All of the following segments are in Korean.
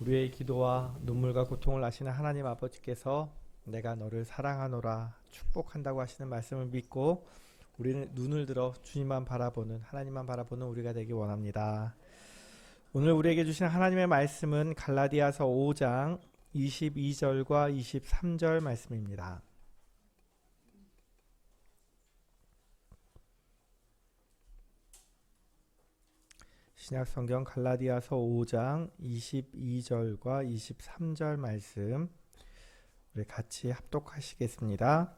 우리의 기도와 눈물과 고통을 아시는 하나님 아버지께서 내가 너를 사랑하노라 축복한다고 하시는 말씀을 믿고 우리는 눈을 들어 주님만 바라보는, 하나님만 바라보는 우리가 되기 원합니다. 오늘 우리에게 주신 하나님의 말씀은 갈라디아서 5장 22절과 23절 말씀입니다. 신약성경 갈라디아서 5장 22절과 23절 말씀 우리 같이 합독하시겠습니다.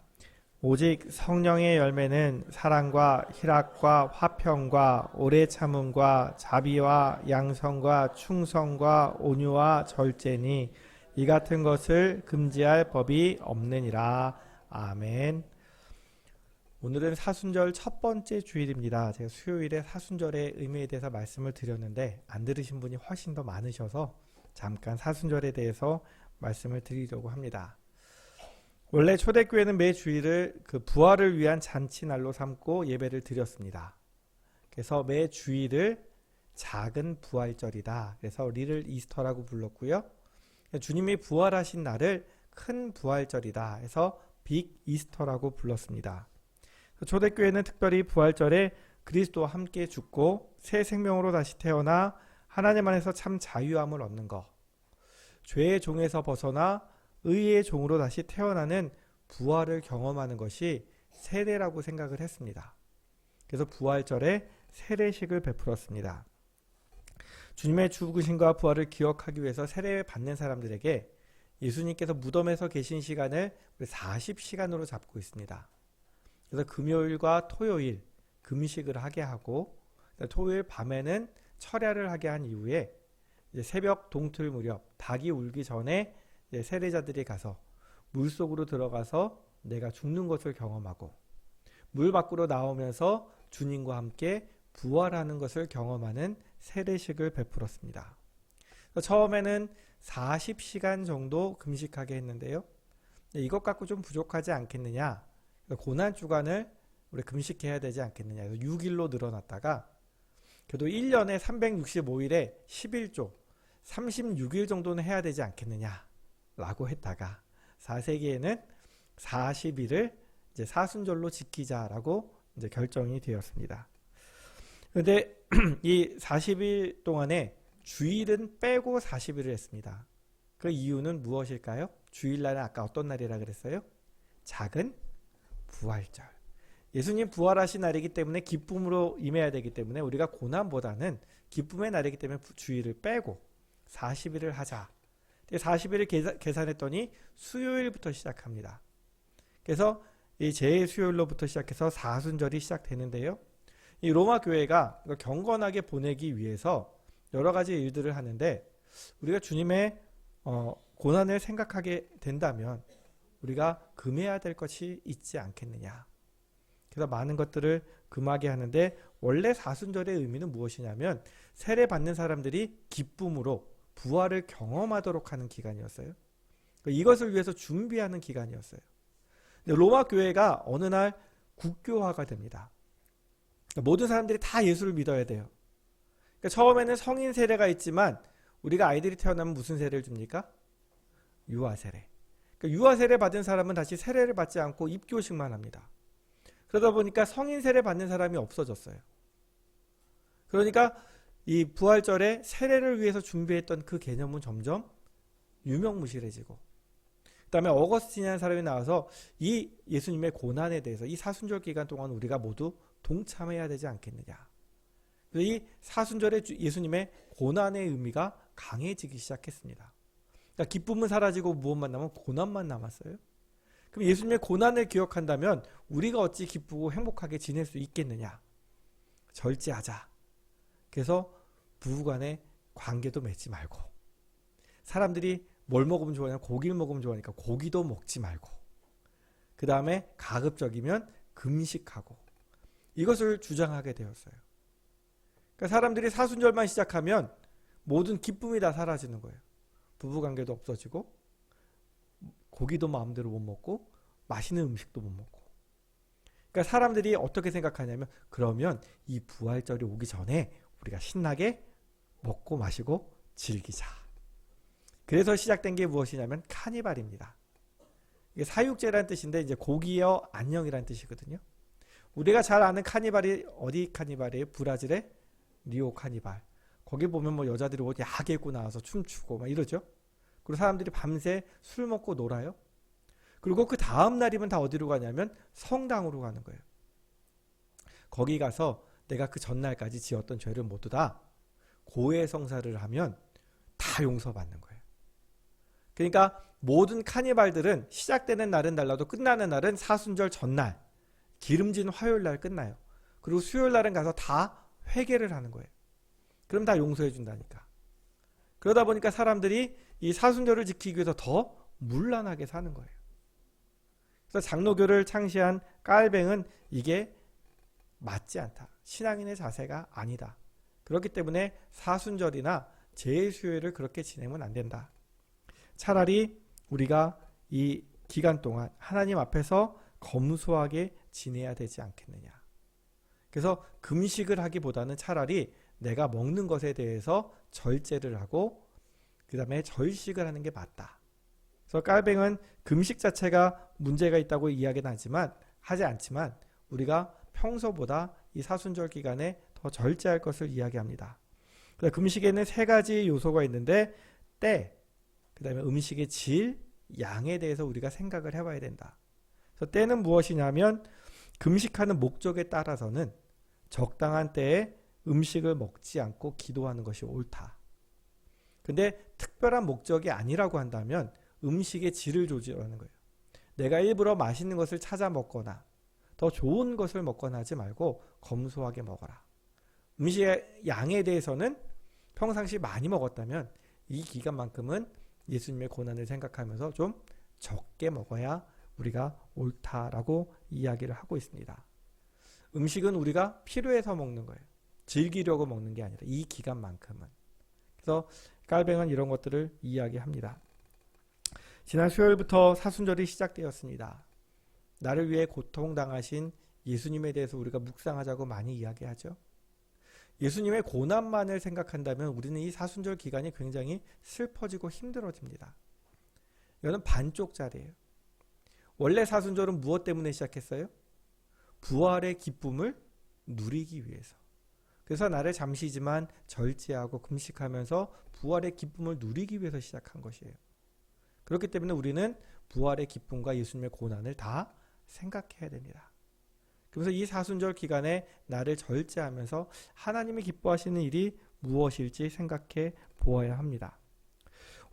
오직 성령의 열매는 사랑과 희락과 화평과 오래 참음과 자비와 양성과 충성과 온유와 절제니 이 같은 것을 금지할 법이 없느니라. 아멘. 오늘은 사순절 첫 번째 주일입니다. 제가 수요일에 사순절의 의미에 대해서 말씀을 드렸는데 안 들으신 분이 훨씬 더 많으셔서 잠깐 사순절에 대해서 말씀을 드리려고 합니다. 원래 초대교회는 매 주일을 그 부활을 위한 잔치날로 삼고 예배를 드렸습니다. 그래서 매 주일을 작은 부활절이다. 그래서 리를 이스터라고 불렀고요. 주님이 부활하신 날을 큰 부활절이다 해서 빅 이스터라고 불렀습니다. 초대교회는 특별히 부활절에 그리스도와 함께 죽고 새 생명으로 다시 태어나 하나님 안에서 참 자유함을 얻는 것, 죄의 종에서 벗어나 의의 종으로 다시 태어나는 부활을 경험하는 것이 세례라고 생각을 했습니다. 그래서 부활절에 세례식을 베풀었습니다. 주님의 죽으심과 부활을 기억하기 위해서 세례 받는 사람들에게 예수님께서 무덤에서 계신 시간을 40시간으로 잡고 있습니다. 그래서 금요일과 토요일 금식을 하게 하고 토요일 밤에는 철야를 하게 한 이후에 이제 새벽 동틀 무렵 닭이 울기 전에 세례자들이 가서 물속으로 들어가서 내가 죽는 것을 경험하고 물 밖으로 나오면서 주님과 함께 부활하는 것을 경험하는 세례식을 베풀었습니다. 처음에는 40시간 정도 금식하게 했는데요. 이것 갖고 좀 부족하지 않겠느냐, 고난주간을 우리 금식해야 되지 않겠느냐 해서 6일로 늘어났다가 그래도 1년에 365일에 11조 36일 정도는 해야 되지 않겠느냐 라고 했다가 4세기에는 40일을 이제 사순절로 지키자라고 이제 결정이 되었습니다. 그런데 이 40일 동안에 주일은 빼고 40일을 했습니다. 그 이유는 무엇일까요? 주일날은 아까 어떤 날이라 그랬어요? 작은 부활절. 예수님 부활하신 날이기 때문에 기쁨으로 임해야 되기 때문에 우리가 고난보다는 기쁨의 날이기 때문에 주일을 빼고 40일을 하자. 40일을 계산했더니 수요일부터 시작합니다. 그래서 이 제2수요일로부터 시작해서 사순절이 시작되는데요. 이 로마 교회가 경건하게 보내기 위해서 여러 가지 일들을 하는데 우리가 주님의 고난을 생각하게 된다면 우리가 금해야 될 것이 있지 않겠느냐. 그래서 많은 것들을 금하게 하는데 원래 사순절의 의미는 무엇이냐면 세례 받는 사람들이 기쁨으로 부활을 경험하도록 하는 기간이었어요. 이것을 위해서 준비하는 기간이었어요. 근데 로마 교회가 어느 날 국교화가 됩니다. 모든 사람들이 다 예수를 믿어야 돼요. 처음에는 성인 세례가 있지만 우리가 아이들이 태어나면 무슨 세례를 줍니까? 유아 세례. 유아 세례 받은 사람은 다시 세례를 받지 않고 입교식만 합니다. 그러다 보니까 성인 세례 받는 사람이 없어졌어요. 그러니까 이 부활절에 세례를 위해서 준비했던 그 개념은 점점 유명무실해지고, 그 다음에 어거스틴이라는 사람이 나와서 이 예수님의 고난에 대해서 이 사순절 기간 동안 우리가 모두 동참해야 되지 않겠느냐. 그래서 이 사순절에 예수님의 고난의 의미가 강해지기 시작했습니다. 그러니까 기쁨은 사라지고 무엇만 남으면 고난만 남았어요. 그럼 예수님의 고난을 기억한다면 우리가 어찌 기쁘고 행복하게 지낼 수 있겠느냐. 절제하자. 그래서 부부간의 관계도 맺지 말고, 사람들이 뭘 먹으면 좋아하냐, 고기를 먹으면 좋아하니까 고기도 먹지 말고, 그 다음에 가급적이면 금식하고, 이것을 주장하게 되었어요. 그러니까 사람들이 사순절만 시작하면 모든 기쁨이 다 사라지는 거예요. 부부관계도 없어지고 고기도 마음대로 못 먹고 맛있는 음식도 못 먹고. 그러니까 사람들이 어떻게 생각하냐면 그러면 이 부활절이 오기 전에 우리가 신나게 먹고 마시고 즐기자. 그래서 시작된 게 무엇이냐면 카니발입니다. 이게 사육제라는 뜻인데 이제 고기여 안녕이라는 뜻이거든요. 우리가 잘 아는 카니발이 어디 카니발이에요? 브라질의 리오 카니발. 거기 보면 뭐 여자들이 옷 야하게 입고 나와서 춤추고 막 이러죠. 그리고 사람들이 밤새 술 먹고 놀아요. 그리고 그 다음 날이면 다 어디로 가냐면 성당으로 가는 거예요. 거기 가서 내가 그 전날까지 지었던 죄를 모두 다 고해성사를 하면 다 용서받는 거예요. 그러니까 모든 카니발들은 시작되는 날은 달라도 끝나는 날은 사순절 전날, 기름진 화요일 날 끝나요. 그리고 수요일 날은 가서 다 회개를 하는 거예요. 그럼 다 용서해 준다니까. 그러다 보니까 사람들이 이 사순절을 지키기 위해서 더 문란하게 사는 거예요. 그래서 장로교를 창시한 깔뱅은 이게 맞지 않다. 신앙인의 자세가 아니다. 그렇기 때문에 사순절이나 제수요일을 그렇게 지내면 안 된다. 차라리 우리가 이 기간 동안 하나님 앞에서 검소하게 지내야 되지 않겠느냐. 그래서 금식을 하기보다는 차라리 내가 먹는 것에 대해서 절제를 하고 그 다음에 절식을 하는 게 맞다. 그래서 깔뱅은 금식 자체가 문제가 있다고 이야기는 하지 않지만 우리가 평소보다 이 사순절 기간에 더 절제할 것을 이야기합니다. 금식에는 세 가지 요소가 있는데 때, 그 다음에 음식의 질, 양에 대해서 우리가 생각을 해봐야 된다. 그래서 때는 무엇이냐면 금식하는 목적에 따라서는 적당한 때에 음식을 먹지 않고 기도하는 것이 옳다. 근데 특별한 목적이 아니라고 한다면 음식의 질을 조절하는 거예요. 내가 일부러 맛있는 것을 찾아 먹거나 더 좋은 것을 먹거나 하지 말고 검소하게 먹어라. 음식의 양에 대해서는 평상시 많이 먹었다면 이 기간만큼은 예수님의 고난을 생각하면서 좀 적게 먹어야 우리가 옳다라고 이야기를 하고 있습니다. 음식은 우리가 필요해서 먹는 거예요. 즐기려고 먹는 게 아니라 이 기간만큼은. 그래서 깔뱅은 이런 것들을 이야기합니다. 지난 수요일부터 사순절이 시작되었습니다. 나를 위해 고통당하신 예수님에 대해서 우리가 묵상하자고 많이 이야기하죠. 예수님의 고난만을 생각한다면 우리는 이 사순절 기간이 굉장히 슬퍼지고 힘들어집니다. 이거는 반쪽짜리예요. 원래 사순절은 무엇 때문에 시작했어요? 부활의 기쁨을 누리기 위해서. 그래서 나를 잠시지만 절제하고 금식하면서 부활의 기쁨을 누리기 위해서 시작한 것이에요. 그렇기 때문에 우리는 부활의 기쁨과 예수님의 고난을 다 생각해야 됩니다. 그래서 이 사순절 기간에 나를 절제하면서 하나님이 기뻐하시는 일이 무엇일지 생각해 보아야 합니다.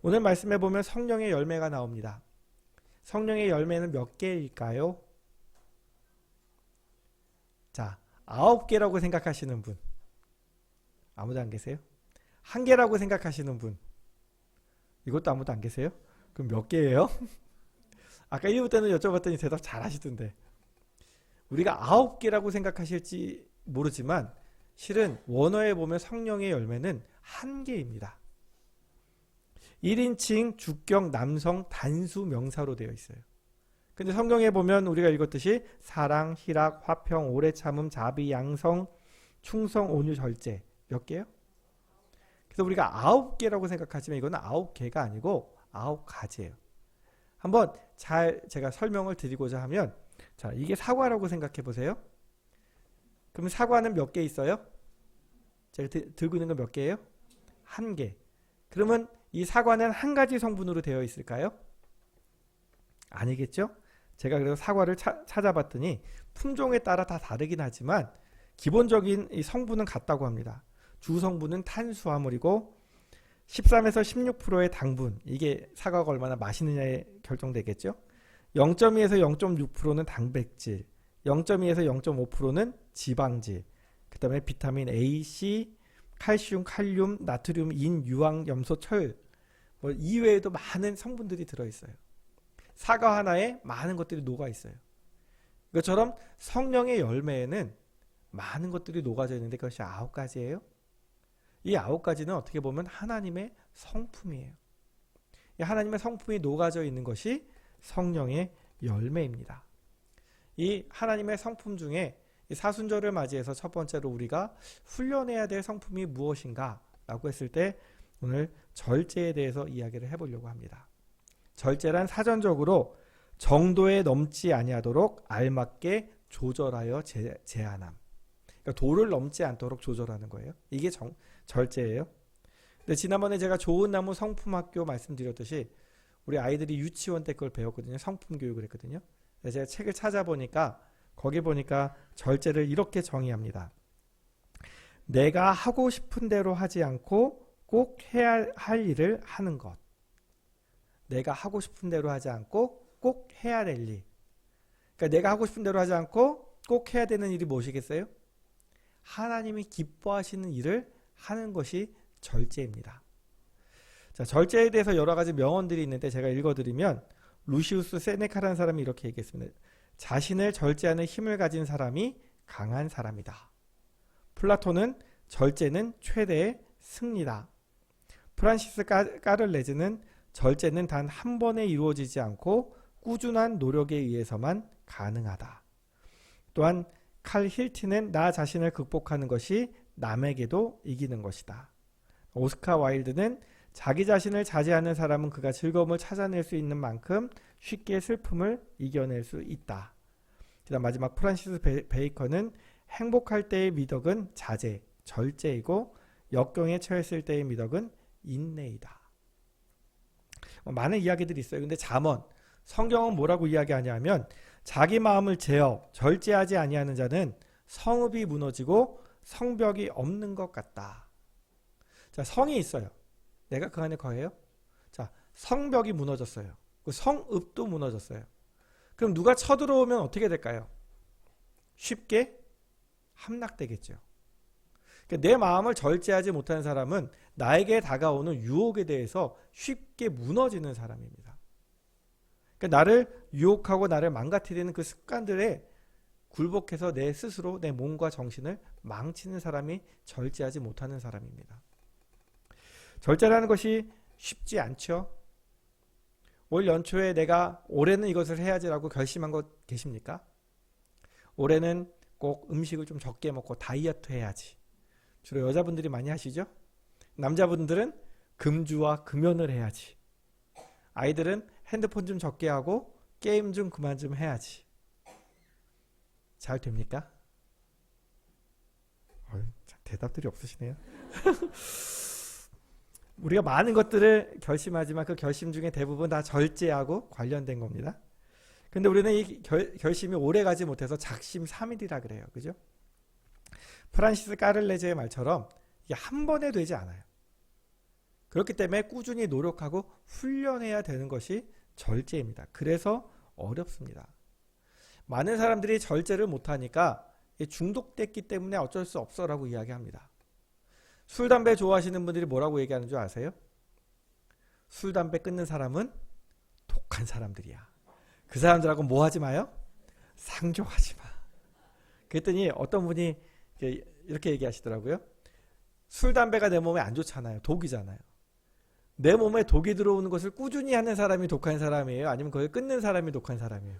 오늘 말씀해 보면 성령의 열매가 나옵니다. 성령의 열매는 몇 개일까요? 자, 9개라고 생각하시는 분. 아무도 안 계세요? 1개라고 생각하시는 분. 이것도 아무도 안 계세요? 그럼 몇 개예요? 아까 1부 때는 여쭤봤더니 대답 잘 하시던데. 우리가 9개라고 생각하실지 모르지만 실은 원어에 보면 성령의 열매는 1개입니다. 1인칭 주격 남성 단수 명사로 되어 있어요. 근데 성경에 보면 우리가 읽었듯이 사랑, 희락, 화평, 오래 참음, 자비, 양성, 충성, 온유, 절제. 몇 개요? 그래서 우리가 9개라고 생각하지만 이거는 9개가 아니고 9가지예요. 한번 제가 설명을 드리고자 하면 자, 이게 사과라고 생각해 보세요. 그럼 사과는 몇 개 있어요? 제가 들고 있는 건 몇 개예요? 1개. 그러면 이 사과는 한 가지 성분으로 되어 있을까요? 아니겠죠? 제가 그래서 사과를 찾아봤더니 품종에 따라 다 다르긴 하지만 기본적인 이 성분은 같다고 합니다. 주 성분은 탄수화물이고 13에서 16%의 당분, 이게 사과가 얼마나 맛있느냐에 결정되겠죠. 0.2에서 0.6%는 단백질, 0.2에서 0.5%는 지방질, 그 다음에 비타민 A, C, 칼슘, 칼륨, 나트륨, 인, 유황, 염소, 철, 뭐 이외에도 많은 성분들이 들어있어요. 사과 하나에 많은 것들이 녹아있어요. 이것처럼 성령의 열매에는 많은 것들이 녹아져 있는데 그것이 9가지예요. 이 9가지는 어떻게 보면 하나님의 성품이에요. 이 하나님의 성품이 녹아져 있는 것이 성령의 열매입니다. 이 하나님의 성품 중에 이 사순절을 맞이해서 첫 번째로 우리가 훈련해야 될 성품이 무엇인가 라고 했을 때 오늘 절제에 대해서 이야기를 해보려고 합니다. 절제란 사전적으로 정도에 넘지 아니하도록 알맞게 조절하여 제한함. 그러니까 도를 넘지 않도록 조절하는 거예요. 이게 절제예요. 근데 지난번에 제가 좋은 나무 성품학교 말씀드렸듯이 우리 아이들이 유치원 때 그걸 배웠거든요. 성품 교육을 했거든요. 그래서 제가 책을 찾아보니까 거기 보니까 절제를 이렇게 정의합니다. 내가 하고 싶은 대로 하지 않고 꼭 해야 할 일을 하는 것. 내가 하고 싶은 대로 하지 않고 꼭 해야 될 일. 그러니까 내가 하고 싶은 대로 하지 않고 꼭 해야 되는 일이 무엇이겠어요? 하나님이 기뻐하시는 일을 하는 것이 절제입니다. 자, 절제에 대해서 여러 가지 명언들이 있는데 제가 읽어드리면 루시우스 세네카라는 사람이 이렇게 얘기했습니다. 자신을 절제하는 힘을 가진 사람이 강한 사람이다. 플라톤은 절제는 최대의 승리다. 프란시스 까를레즈는 절제는 단 한 번에 이루어지지 않고 꾸준한 노력에 의해서만 가능하다. 또한 칼 힐트는 나 자신을 극복하는 것이 남에게도 이기는 것이다. 오스카 와일드는 자기 자신을 자제하는 사람은 그가 즐거움을 찾아낼 수 있는 만큼 쉽게 슬픔을 이겨낼 수 있다. 그다음 마지막 프란시스 베이컨은 행복할 때의 미덕은 자제, 절제이고 역경에 처했을 때의 미덕은 인내이다. 많은 이야기들이 있어요. 근데 잠언, 성경은 뭐라고 이야기하냐면 자기 마음을 제어, 절제하지 아니하는 자는 성읍이 무너지고 성벽이 없는 것 같다. 자, 성이 있어요. 내가 그 안에 거해요? 자, 성벽이 무너졌어요. 그 성읍도 무너졌어요. 그럼 누가 쳐들어오면 어떻게 될까요? 쉽게 함락되겠죠. 그러니까 내 마음을 절제하지 못하는 사람은 나에게 다가오는 유혹에 대해서 쉽게 무너지는 사람입니다. 그러니까 나를 유혹하고 나를 망가뜨리는 그 습관들에 굴복해서 내 스스로 내 몸과 정신을 망치는 사람이 절제하지 못하는 사람입니다. 절제라는 것이 쉽지 않죠. 올 연초에 내가 올해는 이것을 해야지라고 결심한 것 계십니까? 올해는 꼭 음식을 좀 적게 먹고 다이어트 해야지. 주로 여자분들이 많이 하시죠? 남자분들은 금주와 금연을 해야지. 아이들은 핸드폰 좀 적게 하고 게임 좀 그만 좀 해야지. 잘 됩니까? 대답들이 없으시네요. 우리가 많은 것들을 결심하지만 그 결심 중에 대부분 다 절제하고 관련된 겁니다. 근데 우리는 이 결심이 오래 가지 못해서 작심삼일이라 그래요. 그죠? 프란시스 까를레즈의 말처럼 이게 한 번에 되지 않아요. 그렇기 때문에 꾸준히 노력하고 훈련해야 되는 것이 절제입니다. 그래서 어렵습니다. 많은 사람들이 절제를 못하니까 중독됐기 때문에 어쩔 수 없어라고 이야기합니다. 술, 담배 좋아하시는 분들이 뭐라고 얘기하는 줄 아세요? 술, 담배 끊는 사람은 독한 사람들이야. 그 사람들하고 뭐 하지 마요? 상종하지 마. 그랬더니 어떤 분이 이렇게 얘기하시더라고요. 술, 담배가 내 몸에 안 좋잖아요. 독이잖아요. 내 몸에 독이 들어오는 것을 꾸준히 하는 사람이 독한 사람이에요? 아니면 그걸 끊는 사람이 독한 사람이에요?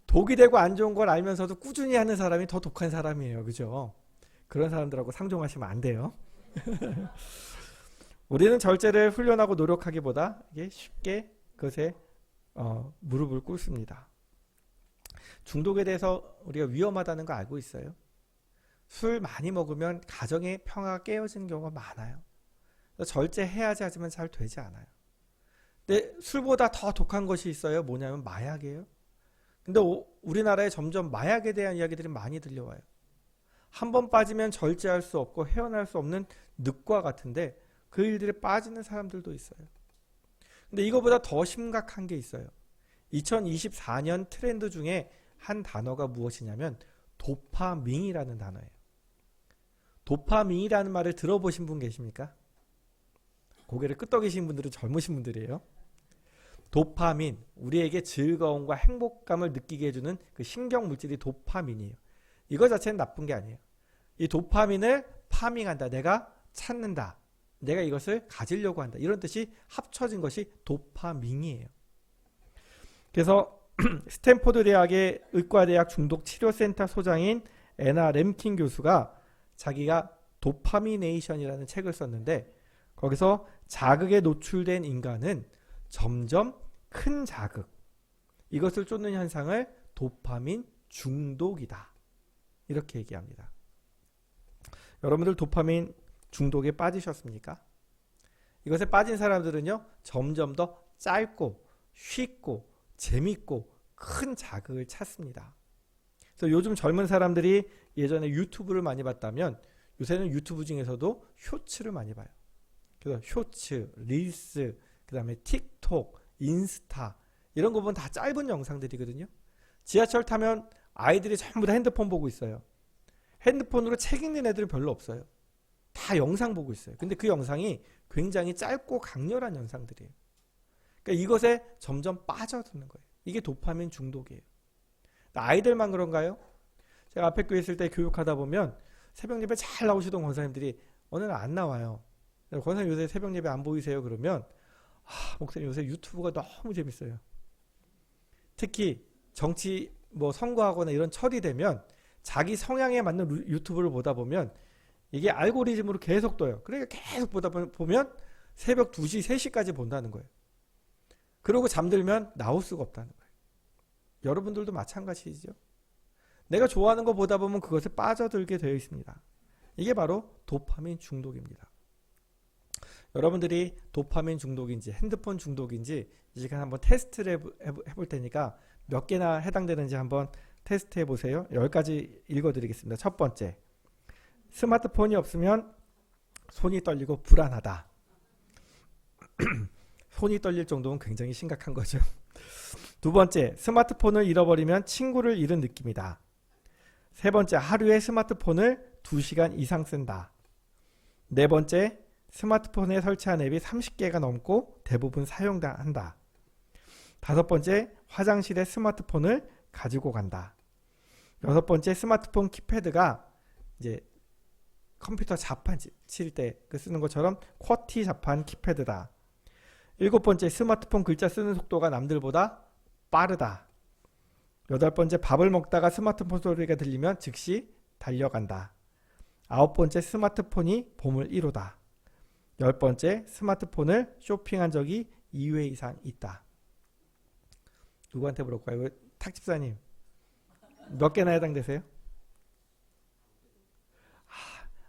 독이 되고 안 좋은 걸 알면서도 꾸준히 하는 사람이 더 독한 사람이에요. 그죠? 그런 사람들하고 상종하시면 안 돼요. 우리는 절제를 훈련하고 노력하기보다 이게 쉽게 그것에 무릎을 꿇습니다. 중독에 대해서 우리가 위험하다는 거 알고 있어요. 술 많이 먹으면 가정의 평화가 깨어지는 경우가 많아요. 절제해야지 하지만 잘 되지 않아요. 근데 술보다 더 독한 것이 있어요. 뭐냐면 마약이에요. 근데 우리나라에 점점 마약에 대한 이야기들이 많이 들려와요. 한 번 빠지면 절제할 수 없고 헤어날 수 없는 늪과 같은데 그 일들에 빠지는 사람들도 있어요. 근데 이거보다 더 심각한 게 있어요. 2024년 트렌드 중에 한 단어가 무엇이냐면 도파민이라는 단어예요. 도파민이라는 말을 들어보신 분 계십니까? 고개를 끄덕이신 분들은 젊으신 분들이에요. 도파민, 우리에게 즐거움과 행복감을 느끼게 해주는 그 신경물질이 도파민이에요. 이거 자체는 나쁜 게 아니에요. 이 도파민을 파밍한다. 내가 찾는다. 내가 이것을 가지려고 한다. 이런 뜻이 합쳐진 것이 도파민이에요. 그래서 스탠포드 대학의 의과대학 중독치료센터 소장인 애나 램킨 교수가 자기가 도파미네이션이라는 책을 썼는데 거기서 자극에 노출된 인간은 점점 큰 자극, 이것을 쫓는 현상을 도파민 중독이다. 이렇게 얘기합니다. 여러분들 도파민 중독에 빠지셨습니까? 이것에 빠진 사람들은요, 점점 더 짧고 쉽고 재밌고 큰 자극을 찾습니다. 그래서 요즘 젊은 사람들이 예전에 유튜브를 많이 봤다면 요새는 유튜브 중에서도 쇼츠를 많이 봐요. 그래서 쇼츠, 릴스, 그 다음에 틱톡, 인스타 이런 거 보면 다 짧은 영상들이거든요. 지하철 타면 아이들이 전부 다 핸드폰 보고 있어요. 핸드폰으로 책 읽는 애들은 별로 없어요. 다 영상 보고 있어요. 근데 그 영상이 굉장히 짧고 강렬한 영상들이에요. 그러니까 이것에 점점 빠져드는 거예요. 이게 도파민 중독이에요. 아이들만 그런가요? 제가 앞에 교회 있을 때 교육하다 보면 새벽 예배 잘 나오시던 권사님들이 어느 날 안 나와요. 권사님 요새 새벽 예배 안 보이세요? 그러면 목사님 요새 유튜브가 너무 재밌어요. 특히 정치 선거하거나 이런 철이 되면 자기 성향에 맞는 유튜브를 보다 보면 이게 알고리즘으로 계속 떠요. 그러니까 계속 보다 보면 새벽 2시, 3시까지 본다는 거예요. 그러고 잠들면 나올 수가 없다는 거예요. 여러분들도 마찬가지죠. 내가 좋아하는 거 보다 보면 그것에 빠져들게 되어 있습니다. 이게 바로 도파민 중독입니다. 여러분들이 도파민 중독인지 핸드폰 중독인지 이 시간 한번 테스트를 해볼 테니까 몇 개나 해당되는지 한번 테스트 해보세요. 10가지 읽어드리겠습니다. 첫 번째, 스마트폰이 없으면 손이 떨리고 불안하다. 손이 떨릴 정도면 굉장히 심각한 거죠. 두 번째, 스마트폰을 잃어버리면 친구를 잃은 느낌이다. 세 번째, 하루에 스마트폰을 2시간 이상 쓴다. 네 번째, 스마트폰에 설치한 앱이 30개가 넘고 대부분 사용한다. 다섯 번째, 화장실에 스마트폰을 가지고 간다. 여섯 번째, 스마트폰 키패드가 이제 컴퓨터 자판 칠 때 쓰는 것처럼 쿼티 자판 키패드다. 일곱 번째, 스마트폰 글자 쓰는 속도가 남들보다 빠르다. 여덟 번째, 밥을 먹다가 스마트폰 소리가 들리면 즉시 달려간다. 아홉 번째, 스마트폰이 보물 1호다. 열 번째, 스마트폰을 쇼핑한 적이 2회 이상 있다. 누구한테 물어볼까요? 탁집사님 몇 개나 해당되세요?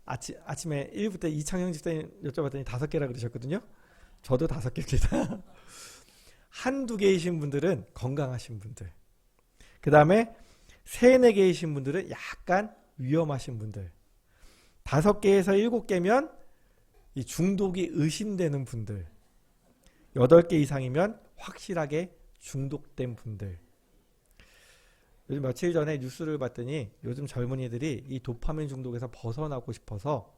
아침에 1부터 이창영 집사님 여쭤봤더니 5개라 그러셨거든요. 저도 5개입니다. 한두 개이신 분들은 건강하신 분들, 그 다음에 3, 4개이신 분들은 약간 위험하신 분들, 5개에서 7개면 이 중독이 의심되는 분들, 8개 이상이면 확실하게 중독된 분들. 요즘 며칠 전에 뉴스를 봤더니 요즘 젊은이들이 이 도파민 중독에서 벗어나고 싶어서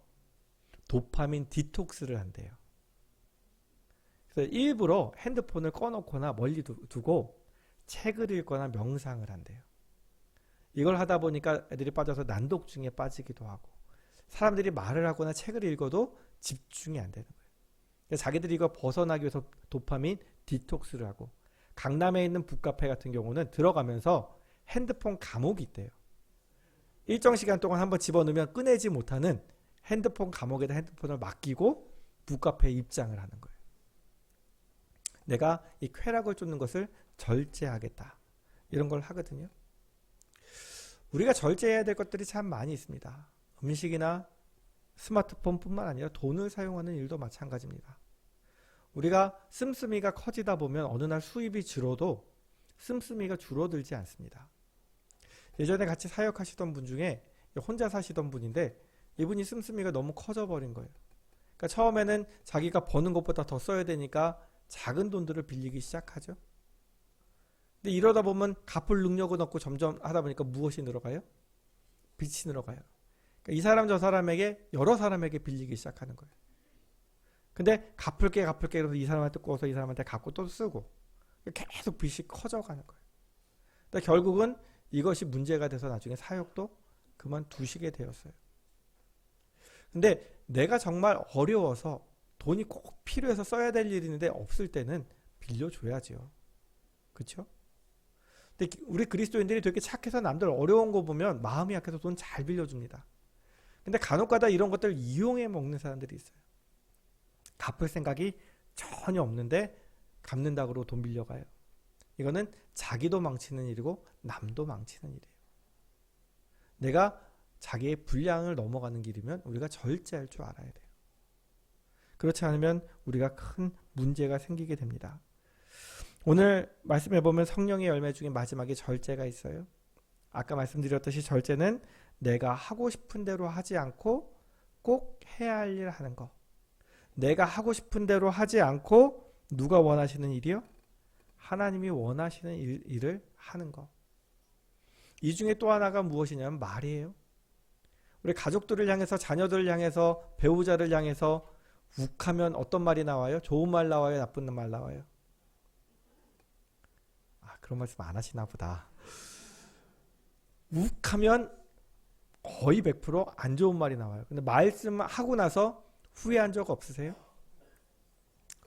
도파민 디톡스를 한대요. 그래서 일부러 핸드폰을 꺼놓거나 멀리 두고 책을 읽거나 명상을 한대요. 이걸 하다 보니까 애들이 빠져서 난독증에 빠지기도 하고, 사람들이 말을 하거나 책을 읽어도 집중이 안 되는 거예요. 그래서 자기들이 이거 벗어나기 위해서 도파민 디톡스를 하고, 강남에 있는 북카페 같은 경우는 들어가면서 핸드폰 감옥이 있대요. 일정 시간 동안 한번 집어넣으면 꺼내지 못하는 핸드폰 감옥에다 핸드폰을 맡기고 북카페에 입장을 하는 거예요. 내가 이 쾌락을 쫓는 것을 절제하겠다. 이런 걸 하거든요. 우리가 절제해야 될 것들이 참 많이 있습니다. 음식이나 스마트폰뿐만 아니라 돈을 사용하는 일도 마찬가지입니다. 우리가 씀씀이가 커지다 보면 어느 날 수입이 줄어도 씀씀이가 줄어들지 않습니다. 예전에 같이 사역하시던 분 중에 혼자 사시던 분인데 이분이 씀씀이가 너무 커져버린 거예요. 그러니까 처음에는 자기가 버는 것보다 더 써야 되니까 작은 돈들을 빌리기 시작하죠. 근데 이러다 보면 갚을 능력은 없고 점점 하다 보니까 무엇이 늘어가요? 빚이 늘어가요. 그러니까 이 사람 저 사람에게 여러 사람에게 빌리기 시작하는 거예요. 근데 갚을게 그래서 이 사람한테 꿔서 이 사람한테 갚고 또 쓰고 계속 빚이 커져가는 거예요. 근데 결국은 이것이 문제가 돼서 나중에 사역도 그만두시게 되었어요. 근데 내가 정말 어려워서 돈이 꼭 필요해서 써야 될 일이 있는데 없을 때는 빌려줘야죠. 그렇죠? 근데 우리 그리스도인들이 되게 착해서 남들 어려운 거 보면 마음이 약해서 돈 잘 빌려줍니다. 근데 간혹가다 이런 것들 이용해 먹는 사람들이 있어요. 갚을 생각이 전혀 없는데 갚는다고 그러고 돈 빌려가요. 이거는 자기도 망치는 일이고 남도 망치는 일이에요. 내가 자기의 분량을 넘어가는 길이면 우리가 절제할 줄 알아야 돼요. 그렇지 않으면 우리가 큰 문제가 생기게 됩니다. 오늘 말씀해 보면 성령의 열매 중에 마지막에 절제가 있어요. 아까 말씀드렸듯이 절제는 내가 하고 싶은 대로 하지 않고 꼭 해야 할 일 하는 거. 내가 하고 싶은 대로 하지 않고 누가 원하시는 일이요? 하나님이 원하시는 일을 하는 거. 이 중에 또 하나가 무엇이냐면 말이에요. 우리 가족들을 향해서, 자녀들을 향해서, 배우자를 향해서 욱하면 어떤 말이 나와요? 좋은 말 나와요? 나쁜 말 나와요? 그런 말씀 안 하시나 보다. 욱하면 거의 100% 안 좋은 말이 나와요. 근데 말씀하고 나서 후회한 적 없으세요?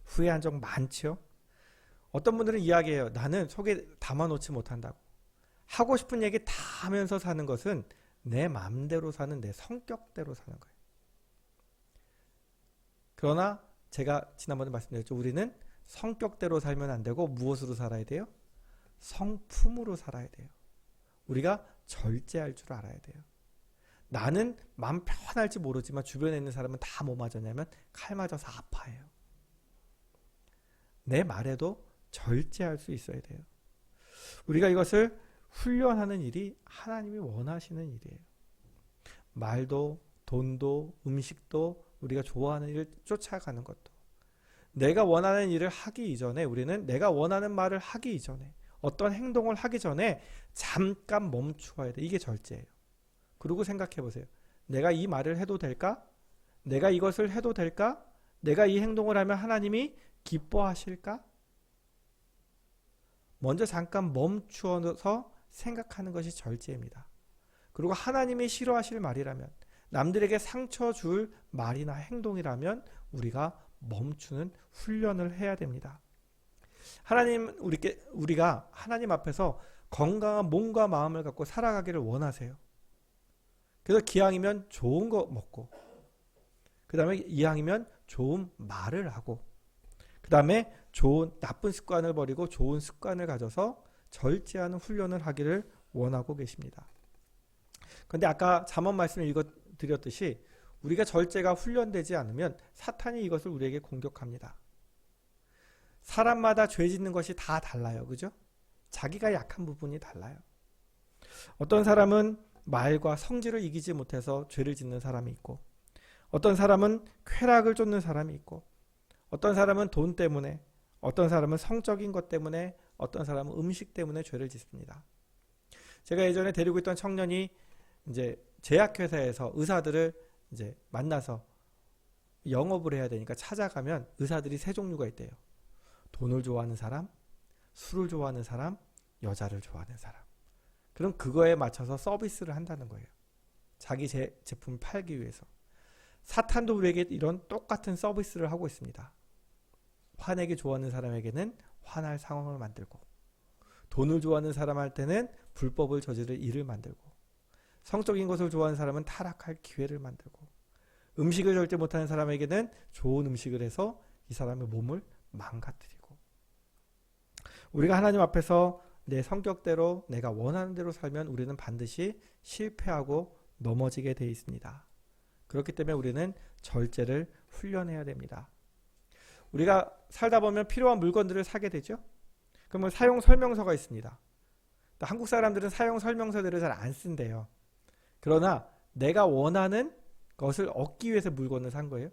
후회한 적 많죠? 어떤 분들은 이야기해요. 나는 속에 담아놓지 못한다고. 하고 싶은 얘기 다 하면서 사는 것은 내 마음대로 사는, 내 성격대로 사는 거예요. 그러나 제가 지난번에 말씀드렸죠. 우리는 성격대로 살면 안 되고 무엇으로 살아야 돼요? 성품으로 살아야 돼요. 우리가 절제할 줄 알아야 돼요. 나는 마음 편할지 모르지만 주변에 있는 사람은 다 뭐 맞았냐면 칼 맞아서 아파해요. 내 말에도 절제할 수 있어야 돼요. 우리가 이것을 훈련하는 일이 하나님이 원하시는 일이에요. 말도, 돈도, 음식도, 우리가 좋아하는 일을 쫓아가는 것도. 내가 원하는 일을 하기 이전에, 우리는 내가 원하는 말을 하기 이전에, 어떤 행동을 하기 전에 잠깐 멈추어야 돼. 이게 절제예요. 그리고 생각해 보세요. 내가 이 말을 해도 될까? 내가 이것을 해도 될까? 내가 이 행동을 하면 하나님이 기뻐하실까? 먼저 잠깐 멈추어서 생각하는 것이 절제입니다. 그리고 하나님이 싫어하실 말이라면, 남들에게 상처 줄 말이나 행동이라면 우리가 멈추는 훈련을 해야 됩니다. 우리가 하나님 앞에서 건강한 몸과 마음을 갖고 살아가기를 원하세요. 그래서 기왕이면 좋은 거 먹고, 그 다음에 이왕이면 좋은 말을 하고, 그 다음에 나쁜 습관을 버리고 좋은 습관을 가져서 절제하는 훈련을 하기를 원하고 계십니다. 그런데 아까 잠언 말씀을 읽어드렸듯이 우리가 절제가 훈련되지 않으면 사탄이 이것을 우리에게 공격합니다. 사람마다 죄 짓는 것이 다 달라요. 그죠? 자기가 약한 부분이 달라요. 어떤 사람은 말과 성질을 이기지 못해서 죄를 짓는 사람이 있고, 어떤 사람은 쾌락을 쫓는 사람이 있고, 어떤 사람은 돈 때문에, 어떤 사람은 성적인 것 때문에, 어떤 사람은 음식 때문에 죄를 짓습니다. 제가 예전에 데리고 있던 청년이 이제 제약회사에서 의사들을 이제 만나서 영업을 해야 되니까 찾아가면 의사들이 세 종류가 있대요. 돈을 좋아하는 사람, 술을 좋아하는 사람, 여자를 좋아하는 사람. 그럼 그거에 맞춰서 서비스를 한다는 거예요. 자기 제품을 팔기 위해서. 사탄도 우리에게 이런 똑같은 서비스를 하고 있습니다. 화내기 좋아하는 사람에게는 화날 상황을 만들고, 돈을 좋아하는 사람한테는 불법을 저지를 일을 만들고, 성적인 것을 좋아하는 사람은 타락할 기회를 만들고, 음식을 절대 못하는 사람에게는 좋은 음식을 해서 이 사람의 몸을 망가뜨리고. 우리가 하나님 앞에서 내 성격대로 내가 원하는 대로 살면 우리는 반드시 실패하고 넘어지게 되어 있습니다. 그렇기 때문에 우리는 절제를 훈련해야 됩니다. 우리가 살다 보면 필요한 물건들을 사게 되죠. 그러면 사용 설명서가 있습니다. 한국 사람들은 사용 설명서들을 잘 안 쓴대요. 그러나 내가 원하는 것을 얻기 위해서 물건을 산 거예요.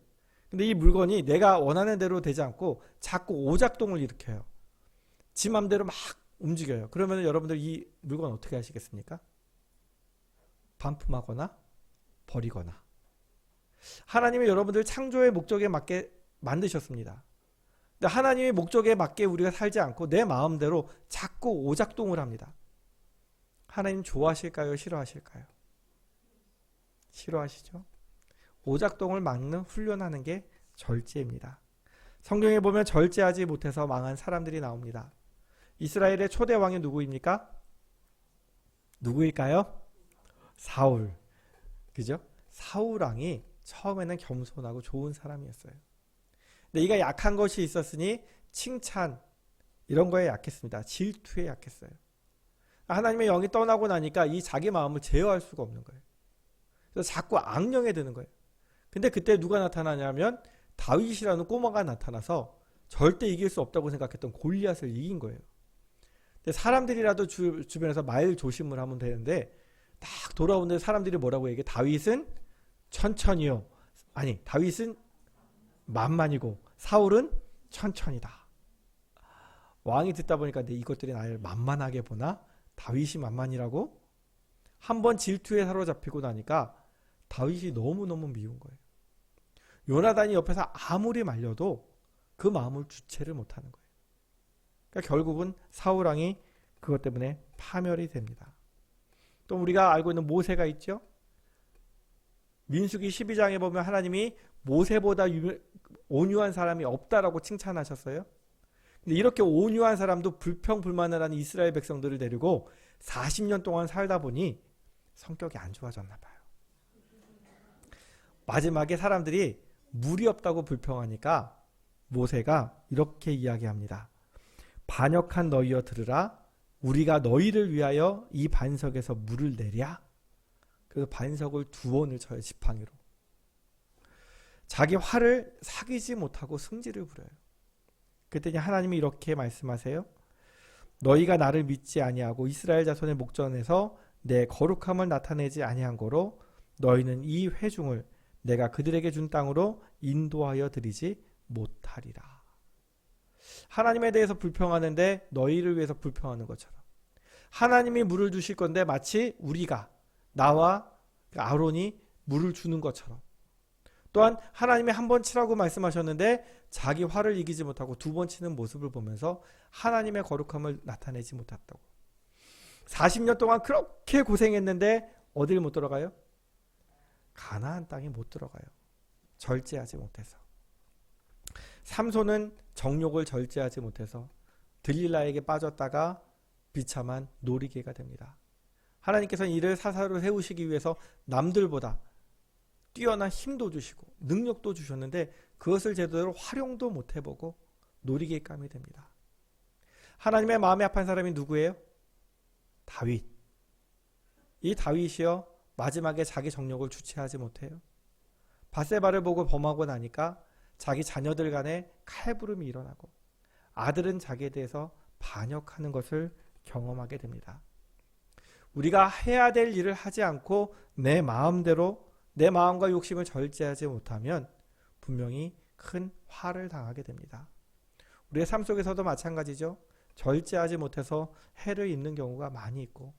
근데 이 물건이 내가 원하는 대로 되지 않고 자꾸 오작동을 일으켜요. 지 맘대로 막 움직여요. 그러면 여러분들 이 물건 어떻게 하시겠습니까? 반품하거나 버리거나. 하나님이 여러분들 창조의 목적에 맞게 만드셨습니다. 근데 하나님의 목적에 맞게 우리가 살지 않고 내 마음대로 자꾸 오작동을 합니다. 하나님 좋아하실까요? 싫어하실까요? 싫어하시죠? 오작동을 막는 훈련하는 게 절제입니다. 성경에 보면 절제하지 못해서 망한 사람들이 나옵니다. 이스라엘의 초대 왕이 누구입니까? 누구일까요? 사울. 그죠? 사울 왕이 처음에는 겸손하고 좋은 사람이었어요. 근데 이가 약한 것이 있었으니 칭찬 이런 거에 약했습니다. 질투에 약했어요. 하나님의 영이 떠나고 나니까 이 자기 마음을 제어할 수가 없는 거예요. 그래서 자꾸 악령에 드는 거예요. 근데 그때 누가 나타나냐면 다윗이라는 꼬마가 나타나서 절대 이길 수 없다고 생각했던 골리앗을 이긴 거예요. 근데 사람들이라도 주변에서 말 조심을 하면 되는데 딱 돌아오는데 사람들이 뭐라고 얘기해? 다윗은 천천히요. 아니, 다윗은 만만이고 사울은 천천히다. 왕이 듣다 보니까 내 이것들이 나를 만만하게 보나? 다윗이 만만이라고? 한번 질투에 사로잡히고 나니까 다윗이 너무너무 미운 거예요. 요나단이 옆에서 아무리 말려도 그 마음을 주체를 못하는 거예요. 그러니까 결국은 사울왕이 그것 때문에 파멸이 됩니다. 또 우리가 알고 있는 모세가 있죠. 민수기 12장에 보면 하나님이 모세보다 온유한 사람이 없다라고 칭찬하셨어요. 근데 이렇게 온유한 사람도 불평불만을 하는 이스라엘 백성들을 데리고 40년 동안 살다 보니 성격이 안 좋아졌나 봐요. 마지막에 사람들이 물이 없다고 불평하니까 모세가 이렇게 이야기합니다. 반역한 너희여 들으라. 우리가 너희를 위하여 이 반석에서 물을 내랴. 그 반석을 2번을 쳐요. 지팡이로. 자기 화를 사귀지 못하고 승질을 부려요. 그랬더니 하나님이 이렇게 말씀하세요. 너희가 나를 믿지 아니하고 이스라엘 자손의 목전에서 내 거룩함을 나타내지 아니한 거로 너희는 이 회중을 내가 그들에게 준 땅으로 인도하여 드리지 못하리라. 하나님에 대해서 불평하는데 너희를 위해서 불평하는 것처럼 하나님이 물을 주실 건데 마치 우리가 나와 아론이 물을 주는 것처럼 또한 하나님이 한 번 치라고 말씀하셨는데 자기 화를 이기지 못하고 2번 치는 모습을 보면서 하나님의 거룩함을 나타내지 못했다고. 40년 동안 그렇게 고생했는데 어딜 못 들어가요? 가나안 땅에 못 들어가요. 절제하지 못해서. 삼손은 정욕을 절제하지 못해서 들릴라에게 빠졌다가 비참한 놀이개가 됩니다. 하나님께서는 이를 사사로 세우시기 위해서 남들보다 뛰어난 힘도 주시고 능력도 주셨는데 그것을 제대로 활용도 못 해보고 놀이개감이 됩니다. 하나님의 마음에 합한 사람이 누구예요? 다윗. 이 다윗이요 마지막에 자기 정욕을 주체하지 못해요. 밧세바를 보고 범하고 나니까 자기 자녀들 간에 칼부름이 일어나고 아들은 자기에 대해서 반역하는 것을 경험하게 됩니다. 우리가 해야 될 일을 하지 않고 내 마음대로 내 마음과 욕심을 절제하지 못하면 분명히 큰 화를 당하게 됩니다. 우리의 삶 속에서도 마찬가지죠. 절제하지 못해서 해를 입는 경우가 많이 있고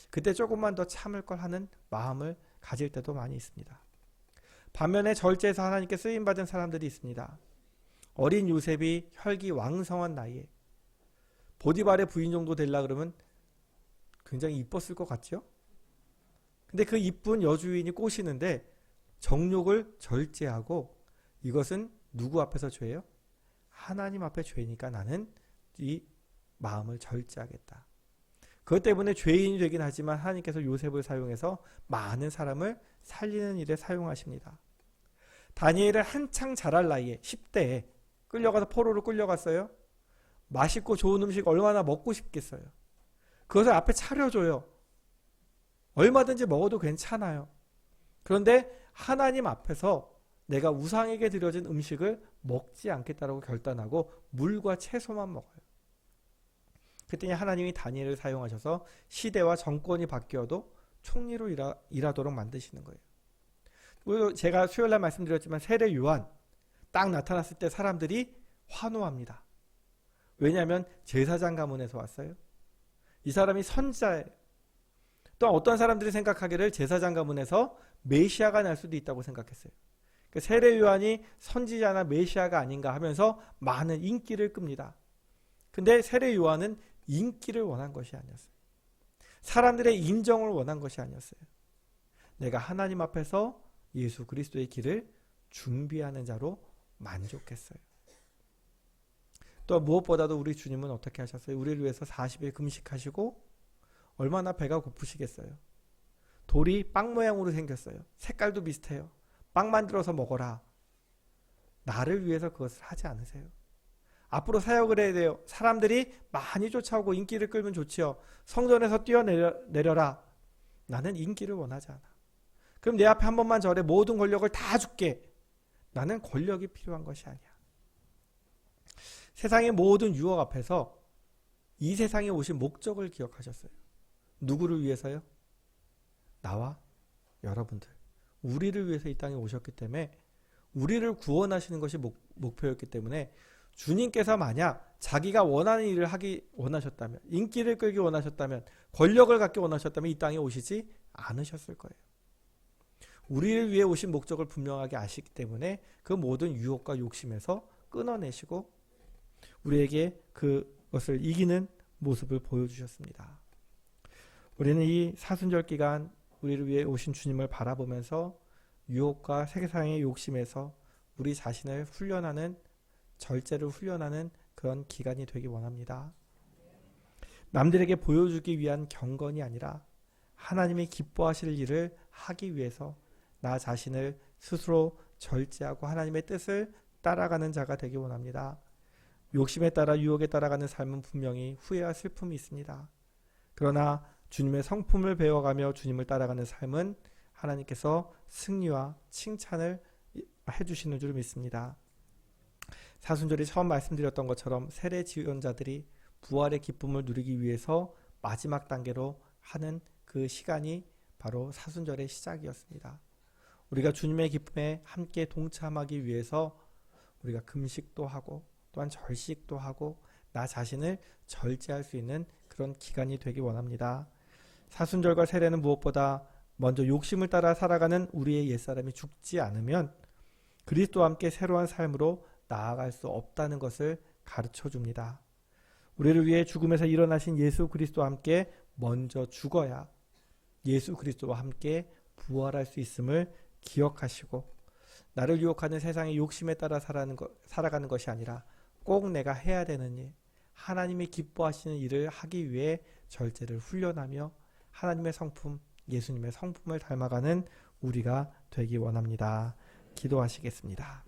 그때 조금만 더 참을 걸 하는 마음을 가질 때도 많이 있습니다. 반면에 절제해서 하나님께 쓰임받은 사람들이 있습니다. 어린 요셉이 혈기왕성한 나이에 보디발의 부인 정도 되려 그러면 굉장히 이뻤을 것 같죠? 근데 그 이쁜 여주인이 꼬시는데 정욕을 절제하고 이것은 누구 앞에서 죄예요? 하나님 앞에 죄니까 나는 이 마음을 절제하겠다. 그것 때문에 죄인이 되긴 하지만 하나님께서 요셉을 사용해서 많은 사람을 살리는 일에 사용하십니다. 다니엘은 한창 자랄 나이에 10대에 끌려가서 포로로 끌려갔어요. 맛있고 좋은 음식 얼마나 먹고 싶겠어요. 그것을 앞에 차려줘요. 얼마든지 먹어도 괜찮아요. 그런데 하나님 앞에서 내가 우상에게 드려진 음식을 먹지 않겠다라고 결단하고 물과 채소만 먹어요. 그랬더니 하나님이 다니엘을 사용하셔서 시대와 정권이 바뀌어도 총리로 일하도록 만드시는 거예요. 그리고 제가 수요일날 말씀드렸지만 세례 요한 딱 나타났을 때 사람들이 환호합니다. 왜냐하면 제사장 가문에서 왔어요. 이 사람이 선지자예요. 또 어떤 사람들이 생각하기를 제사장 가문에서 메시아가 날 수도 있다고 생각했어요. 세례 요한이 선지자나 메시아가 아닌가 하면서 많은 인기를 끕니다. 근데 세례 요한은 인기를 원한 것이 아니었어요. 사람들의 인정을 원한 것이 아니었어요. 내가 하나님 앞에서 예수 그리스도의 길을 준비하는 자로 만족했어요. 또 무엇보다도 우리 주님은 어떻게 하셨어요? 우리를 위해서 40일 금식하시고 얼마나 배가 고프시겠어요. 돌이 빵 모양으로 생겼어요. 색깔도 비슷해요. 빵 만들어서 먹어라. 나를 위해서 그것을 하지 않으세요. 앞으로 사역을 해야 돼요. 사람들이 많이 쫓아오고 인기를 끌면 좋지요. 성전에서 뛰어내려라. 나는 인기를 원하지 않아. 그럼 내 앞에 한 번만 절해. 모든 권력을 다 줄게. 나는 권력이 필요한 것이 아니야. 세상의 모든 유혹 앞에서 이 세상에 오신 목적을 기억하셨어요. 누구를 위해서요? 나와 여러분들. 우리를 위해서 이 땅에 오셨기 때문에 우리를 구원하시는 것이 목표였기 때문에 주님께서 만약 자기가 원하는 일을 하기 원하셨다면, 인기를 끌기 원하셨다면, 권력을 갖기 원하셨다면 이 땅에 오시지 않으셨을 거예요. 우리를 위해 오신 목적을 분명하게 아시기 때문에 그 모든 유혹과 욕심에서 끊어내시고 우리에게 그것을 이기는 모습을 보여주셨습니다. 우리는 이 사순절 기간 우리를 위해 오신 주님을 바라보면서 유혹과 세상의 욕심에서 우리 자신을 훈련하는, 절제를 훈련하는 그런 기간이 되기 원합니다. 남들에게 보여주기 위한 경건이 아니라 하나님이 기뻐하실 일을 하기 위해서 나 자신을 스스로 절제하고 하나님의 뜻을 따라가는 자가 되기 원합니다. 욕심에 따라 유혹에 따라가는 삶은 분명히 후회와 슬픔이 있습니다. 그러나 주님의 성품을 배워가며 주님을 따라가는 삶은 하나님께서 승리와 칭찬을 해주시는 줄 믿습니다. 사순절이 처음 말씀드렸던 것처럼 세례 지원자들이 부활의 기쁨을 누리기 위해서 마지막 단계로 하는 그 시간이 바로 사순절의 시작이었습니다. 우리가 주님의 기쁨에 함께 동참하기 위해서 우리가 금식도 하고 또한 절식도 하고 나 자신을 절제할 수 있는 그런 기간이 되기 원합니다. 사순절과 세례는 무엇보다 먼저 욕심을 따라 살아가는 우리의 옛사람이 죽지 않으면 그리스도와 함께 새로운 삶으로 나아갈 수 없다는 것을 가르쳐 줍니다. 우리를 위해 죽음에서 일어나신 예수 그리스도와 함께 먼저 죽어야 예수 그리스도와 함께 부활할 수 있음을 기억하시고 나를 유혹하는 세상의 욕심에 따라 살아가는 것이 아니라 꼭 내가 해야 되는 일, 하나님이 기뻐하시는 일을 하기 위해 절제를 훈련하며 하나님의 성품, 예수님의 성품을 닮아가는 우리가 되기 원합니다. 기도하시겠습니다.